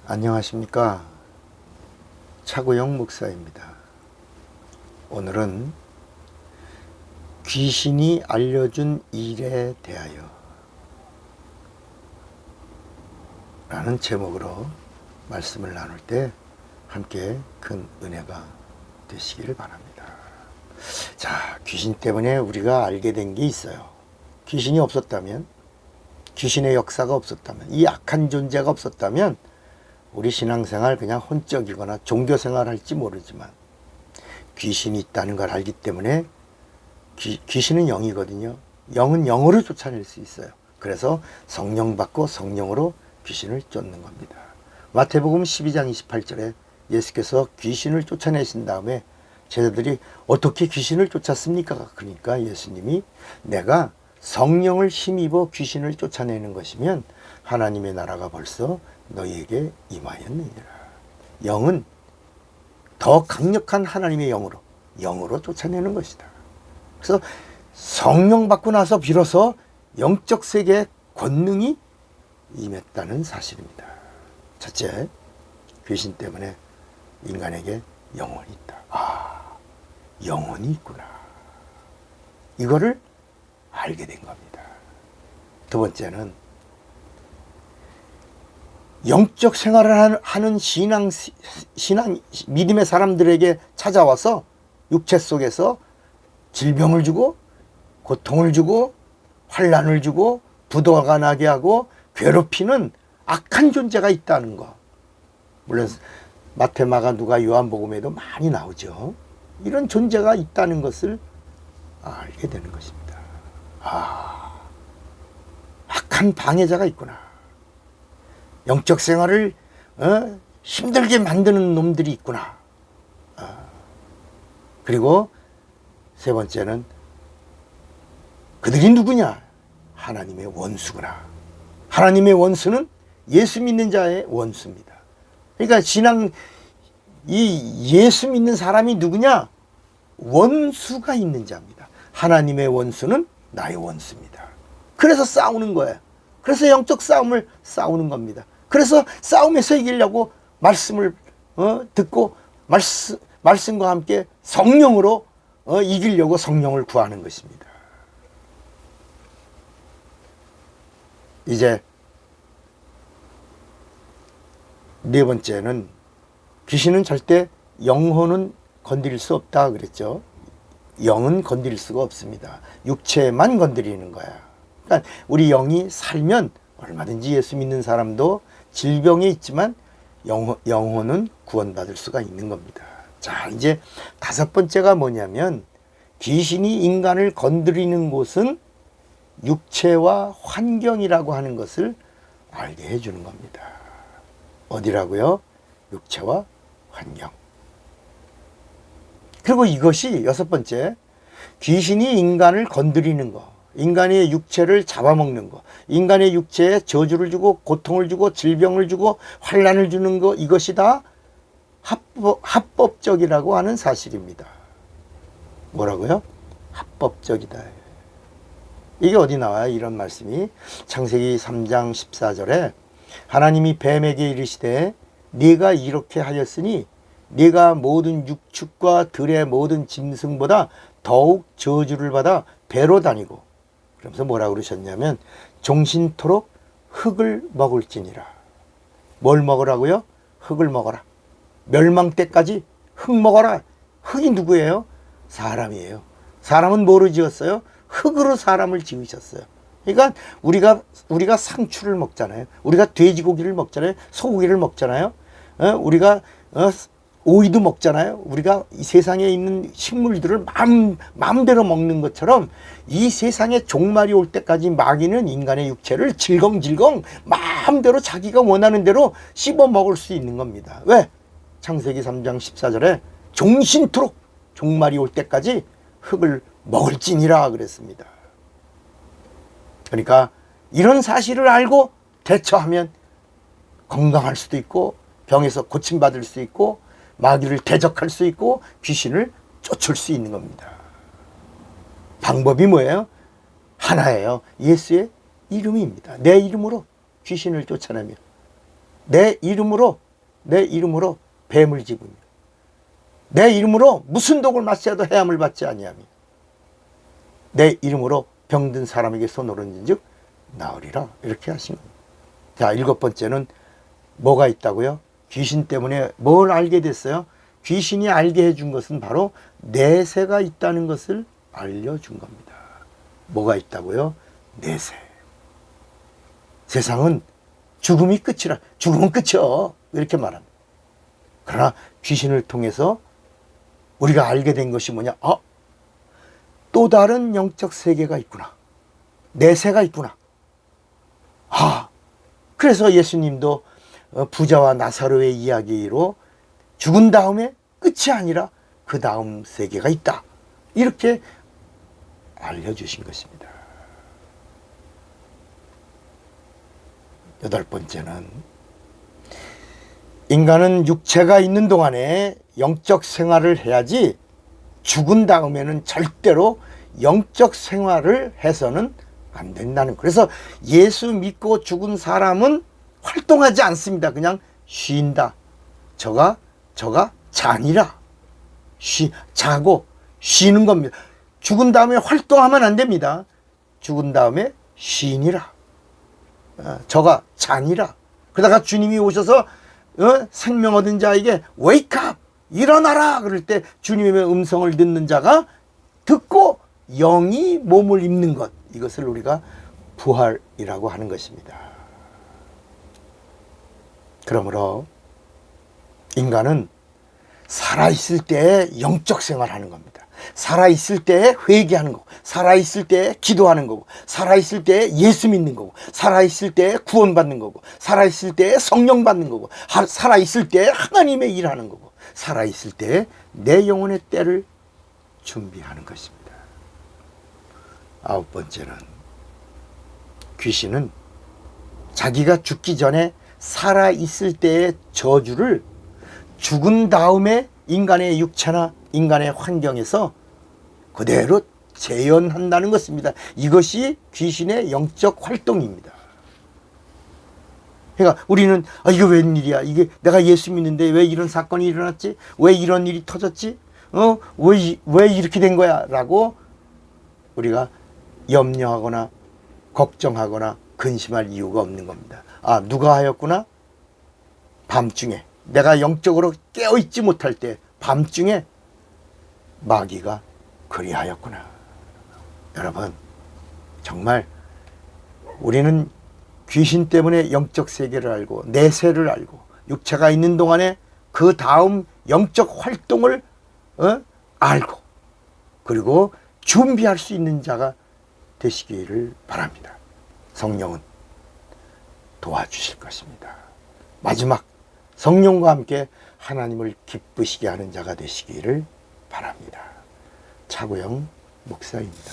안녕하십니까. 차구영 목사입니다. 오늘은 귀신이 알려준 일에 대하여 라는 제목으로 말씀을 나눌 때 함께 큰 은혜가 되시기를 바랍니다. 자, 귀신 때문에 우리가 알게 된 게 있어요. 귀신이 없었다면, 귀신의 역사가 없었다면, 이 악한 존재가 없었다면 우리 신앙생활 그냥 혼적이거나 종교생활 할지 모르지만 귀신이 있다는 걸 알기 때문에 귀신은 영이거든요. 영은 영으로 쫓아낼 수 있어요. 그래서 성령 받고 성령으로 귀신을 쫓는 겁니다. 마태복음 12장 28절에 예수께서 귀신을 쫓아내신 다음에 제자들이 어떻게 귀신을 쫓았습니까? 그러니까 예수님이 내가 성령을 힘입어 귀신을 쫓아내는 것이면 하나님의 나라가 벌써 너희에게 임하였느니라. 영은 더 강력한 하나님의 영으로 쫓아내는 것이다. 그래서 성령 받고 나서 비로소 영적 세계의 권능이 임했다는 사실입니다. 첫째, 귀신 때문에 인간에게 영혼이 있다. 영혼이 있구나. 이거를 알게 된 겁니다. 두 번째는 영적 생활을 하는 신앙 믿음의 사람들에게 찾아와서 육체 속에서 질병을 주고 고통을 주고 환난을 주고 부도가 나게 하고 괴롭히는 악한 존재가 있다는 거. 물론 마태, 마가, 누가, 요한복음에도 많이 나오죠. 이런 존재가 있다는 것을 알게 되는 것입니다. 악한 방해자가 있구나. 영적 생활을 힘들게 만드는 놈들이 있구나. 그리고 세 번째는 그들이 누구냐? 하나님의 원수구나. 하나님의 원수는 예수 믿는 자의 원수입니다. 그러니까 이 예수 믿는 사람이 누구냐? 원수가 있는 자입니다. 하나님의 원수는 나의 원수입니다. 그래서 싸우는 거예요. 그래서 영적 싸움을 싸우는 겁니다. 그래서 싸움에서 이기려고 말씀을 듣고 말씀과 함께 성령으로 이기려고 성령을 구하는 것입니다. 이제 네 번째는 귀신은 절대 영혼은 건드릴 수 없다 그랬죠. 영은 건드릴 수가 없습니다. 육체만 건드리는 거야. 그러니까 우리 영이 살면 얼마든지 예수 믿는 사람도 질병에 있지만 영혼은 구원받을 수가 있는 겁니다. 자, 이제 다섯 번째가 뭐냐면 귀신이 인간을 건드리는 곳은 육체와 환경이라고 하는 것을 알게 해주는 겁니다. 어디라고요? 육체와 환경. 그리고 이것이 여섯 번째, 귀신이 인간을 건드리는 거, 인간의 육체를 잡아먹는 거, 인간의 육체에 저주를 주고 고통을 주고 질병을 주고 환난을 주는 거, 이것이 다 합법적이라고 하는 사실입니다. 뭐라고요? 합법적이다. 이게 어디 나와요? 이런 말씀이 창세기 3장 14절에 하나님이 뱀에게 이르시되 네가 이렇게 하였으니 네가 모든 육축과 들의 모든 짐승보다 더욱 저주를 받아 배로 다니고, 그러면서 뭐라고 그러셨냐면 종신토록 흙을 먹을지니라. 뭘 먹으라고요? 흙을 먹어라. 멸망 때까지 흙 먹어라. 흙이 누구예요? 사람이에요. 사람은 뭐로 지었어요? 흙으로 사람을 지으셨어요. 그러니까 우리가 상추를 먹잖아요. 우리가 돼지고기를 먹잖아요. 소고기를 먹잖아요. 우리가 오이도 먹잖아요. 우리가 이 세상에 있는 식물들을 마음대로 먹는 것처럼 이 세상에 종말이 올 때까지 마귀는 인간의 육체를 질겅질겅 마음대로 자기가 원하는 대로 씹어 먹을 수 있는 겁니다. 왜? 창세기 3장 14절에 종신토록 종말이 올 때까지 흙을 먹을지니라 그랬습니다. 그러니까 이런 사실을 알고 대처하면 건강할 수도 있고 병에서 고침받을 수 있고 마귀를 대적할 수 있고 귀신을 쫓을 수 있는 겁니다. 방법이 뭐예요? 하나예요. 예수의 이름입니다. 내 이름으로 귀신을 쫓아내며 내 이름으로 뱀을 집으며 내 이름으로 무슨 독을 마셔도 해함을 받지 아니하며 내 이름으로 병든 사람에게 손 오른진즉 나으리라. 이렇게 하신 겁니다. 자, 7번째는 뭐가 있다고요? 귀신 때문에 뭘 알게 됐어요? 귀신이 알게 해준 것은 바로 내세가 있다는 것을 알려준 겁니다. 뭐가 있다고요? 내세. 세상은 죽음이 끝이라. 죽음은 끝이요. 이렇게 말합니다. 그러나 귀신을 통해서 우리가 알게 된 것이 뭐냐? 또 다른 영적 세계가 있구나. 내세가 있구나. 그래서 예수님도 부자와 나사로의 이야기로 죽은 다음에 끝이 아니라 그 다음 세계가 있다. 이렇게 알려주신 것입니다. 8번째는 인간은 육체가 있는 동안에 영적 생활을 해야지 죽은 다음에는 절대로 영적 생활을 해서는 안 된다는. 그래서 예수 믿고 죽은 사람은 활동하지 않습니다. 그냥 쉰다. 저가 잔이라. 자고 쉬는 겁니다. 죽은 다음에 활동하면 안 됩니다. 죽은 다음에 쉰이라. 저가 잔이라. 그러다가 주님이 오셔서 생명 얻은 자에게 wake up! 일어나라! 그럴 때 주님의 음성을 듣는 자가 듣고 영이 몸을 입는 것. 이것을 우리가 부활이라고 하는 것입니다. 그러므로 인간은 살아있을 때 영적 생활하는 겁니다. 살아있을 때 회개하는 거고, 살아있을 때 기도하는 거고, 살아있을 때 예수 믿는 거고, 살아있을 때 구원받는 거고, 살아있을 때 성령 받는 거고, 살아있을 때 하나님의 일하는 거고, 살아있을 때 내 영혼의 때를 준비하는 것입니다. 9번째는 귀신은 자기가 죽기 전에 살아있을 때의 저주를 죽은 다음에 인간의 육체나 인간의 환경에서 그대로 재현한다는 것입니다. 이것이 귀신의 영적 활동입니다. 그러니까 우리는 이거 웬일이야? 이게 내가 예수 믿는데 왜 이런 사건이 일어났지? 왜 이런 일이 터졌지? 왜 이렇게 된 거야? 라고 우리가 염려하거나 걱정하거나 근심할 이유가 없는 겁니다. 누가 하였구나? 밤중에 내가 영적으로 깨어있지 못할 때 밤중에 마귀가 그리하였구나. 여러분, 정말 우리는 귀신 때문에 영적 세계를 알고 내세를 알고 육체가 있는 동안에 그 다음 영적 활동을 알고 그리고 준비할 수 있는 자가 되시기를 바랍니다. 성령은 도와주실 것입니다. 마지막 성령과 함께 하나님을 기쁘시게 하는 자가 되시기를 바랍니다. 차구영 목사입니다.